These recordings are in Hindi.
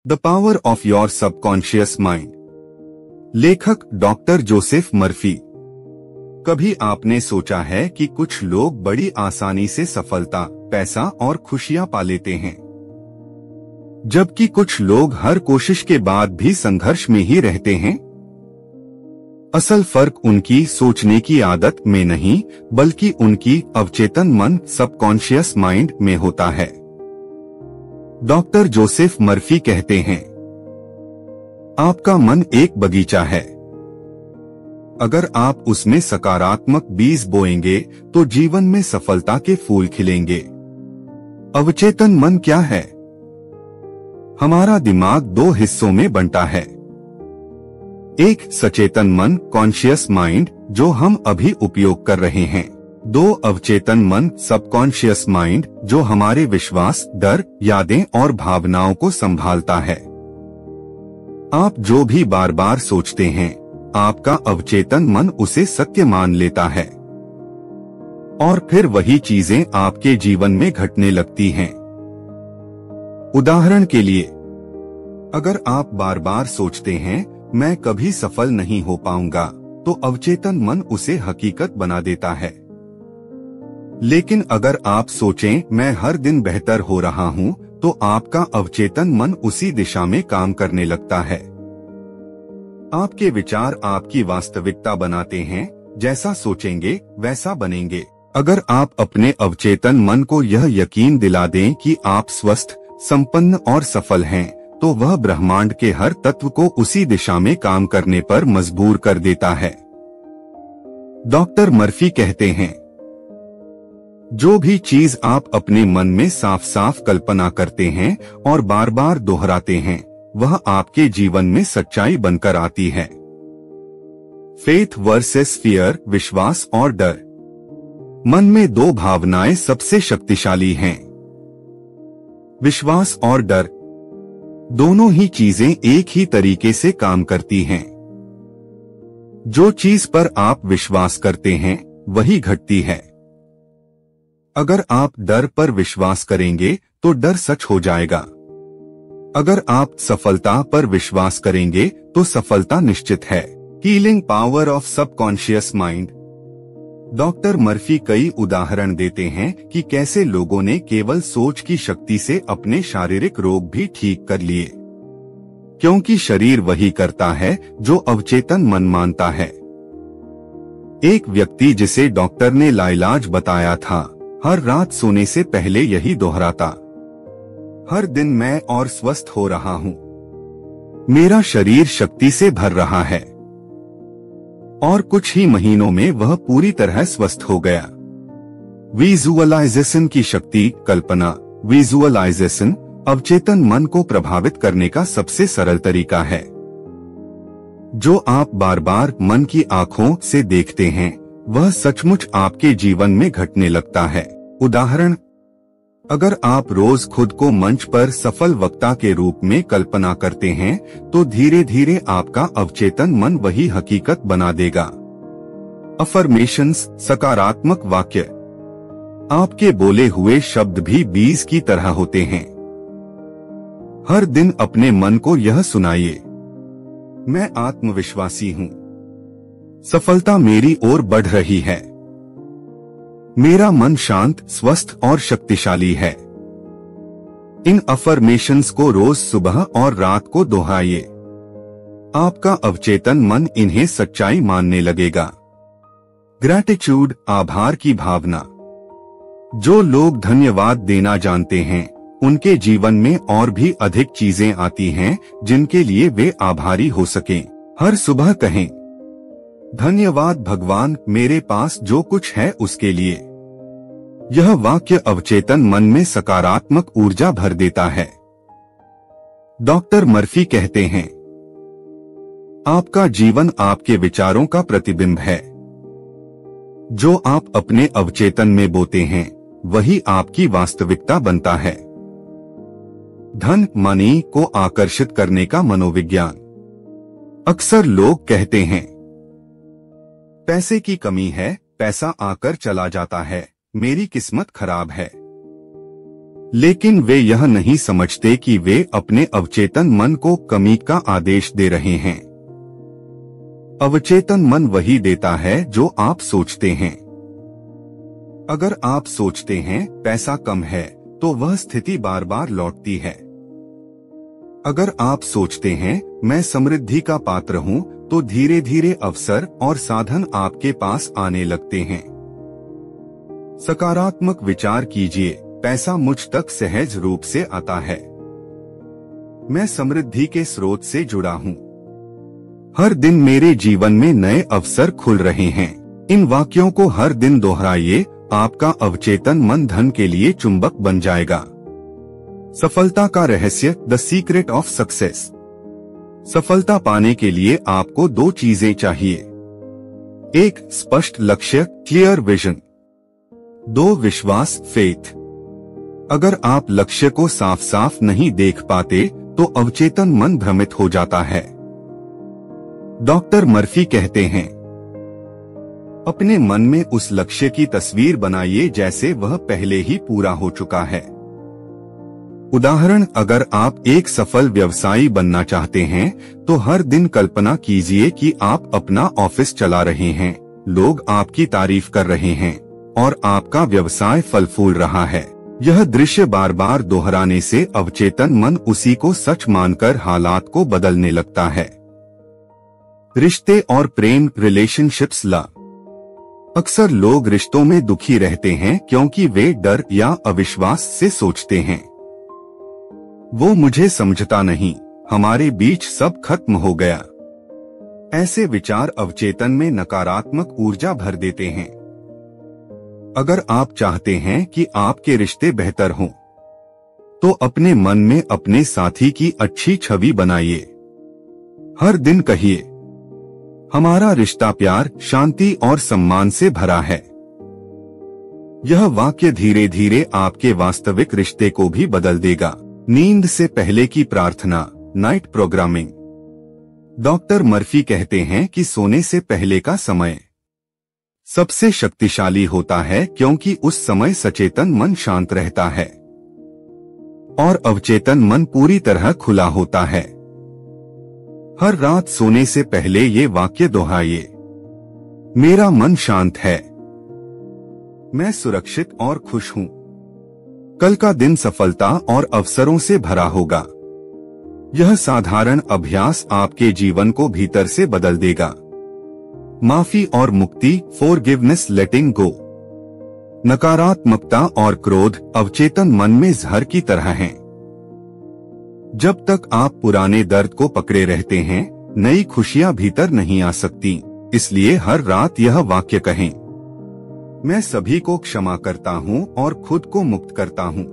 The power of your subconscious mind. लेखक डॉक्टर जोसेफ मर्फी। कभी आपने सोचा है कि कुछ लोग बड़ी आसानी से सफलता, पैसा और खुशियां पा लेते हैं, जबकि कुछ लोग हर कोशिश के बाद भी संघर्ष में ही रहते हैं? असल फर्क उनकी सोचने की आदत में नहीं, बल्कि उनकी अवचेतन मन, सबकॉन्शियस माइंड में होता है। डॉक्टर जोसेफ मर्फी कहते हैं, आपका मन एक बगीचा है। अगर आप उसमें सकारात्मक बीज बोएंगे तो जीवन में सफलता के फूल खिलेंगे। अवचेतन मन क्या है? हमारा दिमाग दो हिस्सों में बंटा है। एक सचेतन मन, कॉन्शियस माइंड, जो हम अभी उपयोग कर रहे हैं। दो अवचेतन मन, सबकॉन्शियस माइंड, जो हमारे विश्वास, डर, यादें और भावनाओं को संभालता है। आप जो भी बार बार सोचते हैं, आपका अवचेतन मन उसे सत्य मान लेता है और फिर वही चीजें आपके जीवन में घटने लगती हैं। उदाहरण के लिए, अगर आप बार बार सोचते हैं मैं कभी सफल नहीं हो पाऊंगा, तो अवचेतन मन उसे हकीकत बना देता है। लेकिन अगर आप सोचें मैं हर दिन बेहतर हो रहा हूं, तो आपका अवचेतन मन उसी दिशा में काम करने लगता है। आपके विचार आपकी वास्तविकता बनाते हैं। जैसा सोचेंगे वैसा बनेंगे। अगर आप अपने अवचेतन मन को यह यकीन दिला दें कि आप स्वस्थ, संपन्न और सफल हैं, तो वह ब्रह्मांड के हर तत्व को उसी दिशा में काम करने पर मजबूर कर देता है। डॉक्टर मर्फी कहते हैं, जो भी चीज आप अपने मन में साफ साफ कल्पना करते हैं और बार बार दोहराते हैं, वह आपके जीवन में सच्चाई बनकर आती है। फेथ वर्सेस फियर, विश्वास और डर। मन में दो भावनाएं सबसे शक्तिशाली हैं, विश्वास और डर। दोनों ही चीजें एक ही तरीके से काम करती हैं। जो चीज पर आप विश्वास करते हैं वही घटती है। अगर आप डर पर विश्वास करेंगे तो डर सच हो जाएगा। अगर आप सफलता पर विश्वास करेंगे तो सफलता निश्चित है। Healing power of subconscious mind. Doctor Murphy कई उदाहरण देते हैं कि कैसे लोगों ने केवल सोच की शक्ति से अपने शारीरिक रोग भी ठीक कर लिए, क्योंकि शरीर वही करता है जो अवचेतन मन मानता है। एक व्यक्ति जिसे डॉक्टर ने लाइलाज बताया था, हर रात सोने से पहले यही दोहराता, हर दिन मैं और स्वस्थ हो रहा हूँ, मेरा शरीर शक्ति से भर रहा है। और कुछ ही महीनों में वह पूरी तरह स्वस्थ हो गया। विजुअलाइजेशन की शक्ति। कल्पना। विजुअलाइजेशन अवचेतन मन को प्रभावित करने का सबसे सरल तरीका है। जो आप बार बार मन की आंखों से देखते हैं, वह सचमुच आपके जीवन में घटने लगता है। उदाहरण, अगर आप रोज खुद को मंच पर सफल वक्ता के रूप में कल्पना करते हैं, तो धीरे धीरे आपका अवचेतन मन वही हकीकत बना देगा। अफर्मेशंस, सकारात्मक वाक्य। आपके बोले हुए शब्द भी बीज की तरह होते हैं। हर दिन अपने मन को यह सुनाइए, मैं आत्मविश्वासी हूँ, सफलता मेरी ओर बढ़ रही है, मेरा मन शांत, स्वस्थ और शक्तिशाली है। इन अफर्मेशंस को रोज सुबह और रात को दोहराइए। आपका अवचेतन मन इन्हें सच्चाई मानने लगेगा। ग्रैटिट्यूड, आभार की भावना। जो लोग धन्यवाद देना जानते हैं, उनके जीवन में और भी अधिक चीजें आती हैं जिनके लिए वे आभारी हो सकें। हर सुबह कहें, धन्यवाद भगवान मेरे पास जो कुछ है उसके लिए। यह वाक्य अवचेतन मन में सकारात्मक ऊर्जा भर देता है। डॉक्टर मर्फी कहते हैं, आपका जीवन आपके विचारों का प्रतिबिंब है। जो आप अपने अवचेतन में बोते हैं, वही आपकी वास्तविकता बनता है। धन, मनी को आकर्षित करने का मनोविज्ञान। अक्सर लोग कहते हैं, पैसे की कमी है, पैसा आकर चला जाता है, मेरी किस्मत खराब है। लेकिन वे यह नहीं समझते कि वे अपने अवचेतन मन को कमी का आदेश दे रहे हैं। अवचेतन मन वही देता है जो आप सोचते हैं। अगर आप सोचते हैं पैसा कम है, तो वह स्थिति बार बार लौटती है। अगर आप सोचते हैं मैं समृद्धि का पात्र हूँ, तो धीरे धीरे अवसर और साधन आपके पास आने लगते हैं। सकारात्मक विचार कीजिए, पैसा मुझ तक सहज रूप से आता है। मैं समृद्धि के स्रोत से जुड़ा हूँ। हर दिन मेरे जीवन में नए अवसर खुल रहे हैं। इन वाक्यों को हर दिन दोहराइए, आपका अवचेतन मन धन के लिए चुंबक बन जाएगा। सफलता का रहस्य, द सीक्रेट ऑफ सक्सेस। सफलता पाने के लिए आपको 2 चीजें चाहिए। 1 स्पष्ट लक्ष्य, क्लियर विजन। 2 विश्वास, फेथ। अगर आप लक्ष्य को साफ साफ नहीं देख पाते तो अवचेतन मन भ्रमित हो जाता है। डॉक्टर मर्फी कहते हैं, अपने मन में उस लक्ष्य की तस्वीर बनाइए जैसे वह पहले ही पूरा हो चुका है। उदाहरण, अगर आप एक सफल व्यवसायी बनना चाहते हैं तो हर दिन कल्पना कीजिए कि आप अपना ऑफिस चला रहे हैं, लोग आपकी तारीफ कर रहे हैं और आपका व्यवसाय फल फूल रहा है। यह दृश्य बार बार दोहराने से अवचेतन मन उसी को सच मानकर हालात को बदलने लगता है। रिश्ते और प्रेम, रिलेशनशिप्स। अक्सर लोग रिश्तों में दुखी रहते हैं क्योंकि वे डर या अविश्वास से सोचते हैं, वो मुझे समझता नहीं, हमारे बीच सब खत्म हो गया। ऐसे विचार अवचेतन में नकारात्मक ऊर्जा भर देते हैं। अगर आप चाहते हैं कि आपके रिश्ते बेहतर हों, तो अपने मन में अपने साथी की अच्छी छवि बनाइए। हर दिन कहिए, हमारा रिश्ता प्यार, शांति और सम्मान से भरा है। यह वाक्य धीरे धीरे आपके वास्तविक रिश्ते को भी बदल देगा। नींद से पहले की प्रार्थना, नाइट प्रोग्रामिंग। डॉक्टर मर्फी कहते हैं कि सोने से पहले का समय सबसे शक्तिशाली होता है क्योंकि उस समय सचेतन मन शांत रहता है और अवचेतन मन पूरी तरह खुला होता है। हर रात सोने से पहले ये वाक्य दोहराइए, मेरा मन शांत है, मैं सुरक्षित और खुश हूँ। कल का दिन सफलता और अवसरों से भरा होगा। यह साधारण अभ्यास आपके जीवन को भीतर से बदल देगा। माफी और मुक्ति, फॉरगिवनेस, लेटिंग गो। नकारात्मकता और क्रोध अवचेतन मन में जहर की तरह हैं। जब तक आप पुराने दर्द को पकड़े रहते हैं, नई खुशियां भीतर नहीं आ सकती। इसलिए हर रात यह वाक्य कहें, मैं सभी को क्षमा करता हूँ और खुद को मुक्त करता हूँ।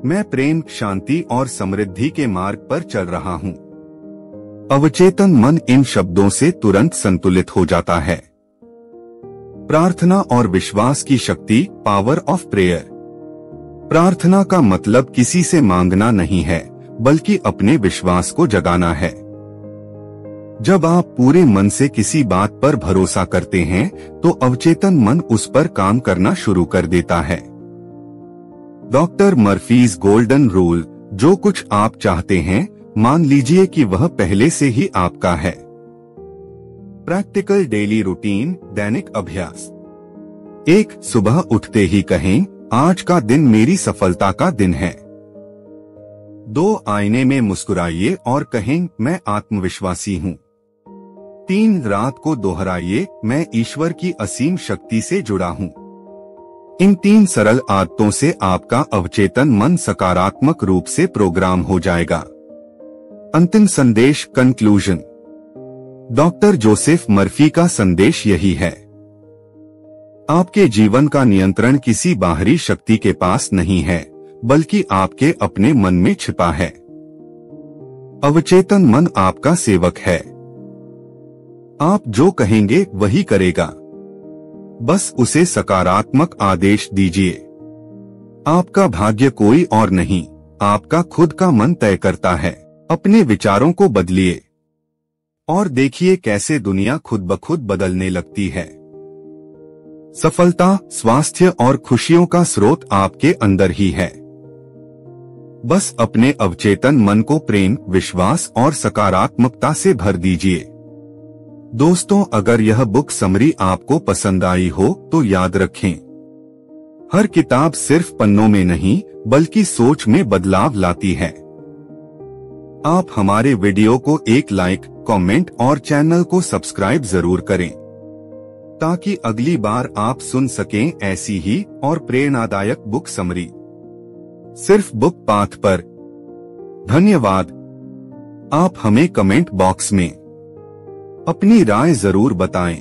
मैं प्रेम, शांति और समृद्धि के मार्ग पर चल रहा हूँ। अवचेतन मन इन शब्दों से तुरंत संतुलित हो जाता है। प्रार्थना और विश्वास की शक्ति, पावर ऑफ प्रेयर। प्रार्थना का मतलब किसी से मांगना नहीं है, बल्कि अपने विश्वास को जगाना है। जब आप पूरे मन से किसी बात पर भरोसा करते हैं, तो अवचेतन मन उस पर काम करना शुरू कर देता है। डॉक्टर मर्फीज गोल्डन रूल, जो कुछ आप चाहते हैं, मान लीजिए कि वह पहले से ही आपका है। प्रैक्टिकल डेली रूटीन, दैनिक अभ्यास। 1. सुबह उठते ही कहें, आज का दिन मेरी सफलता का दिन है। 2. आईने में मुस्कुराइए और कहें, मैं आत्मविश्वासी हूँ। 3. रात को दोहराइए, मैं ईश्वर की असीम शक्ति से जुड़ा हूँ। इन 3 सरल आदतों से आपका अवचेतन मन सकारात्मक रूप से प्रोग्राम हो जाएगा। अंतिम संदेश, कंक्लूजन। डॉक्टर जोसेफ मर्फी का संदेश यही है, आपके जीवन का नियंत्रण किसी बाहरी शक्ति के पास नहीं है, बल्कि आपके अपने मन में छिपा है। अवचेतन मन आपका सेवक है। आप जो कहेंगे वही करेगा। बस उसे सकारात्मक आदेश दीजिए। आपका भाग्य कोई और नहीं, आपका खुद का मन तय करता है। अपने विचारों को बदलिए और देखिए कैसे दुनिया खुद ब खुद बदलने लगती है। सफलता, स्वास्थ्य और खुशियों का स्रोत आपके अंदर ही है। बस अपने अवचेतन मन को प्रेम, विश्वास और सकारात्मकता से भर दीजिए। दोस्तों, अगर यह बुक समरी आपको पसंद आई हो तो याद रखें, हर किताब सिर्फ पन्नों में नहीं बल्कि सोच में बदलाव लाती है। आप हमारे वीडियो को एक लाइक, कमेंट और चैनल को सब्सक्राइब जरूर करें ताकि अगली बार आप सुन सकें ऐसी ही और प्रेरणादायक बुक समरी सिर्फ बुक पाथ पर। धन्यवाद। आप हमें कमेंट बॉक्स में अपनी राय जरूर बताएं।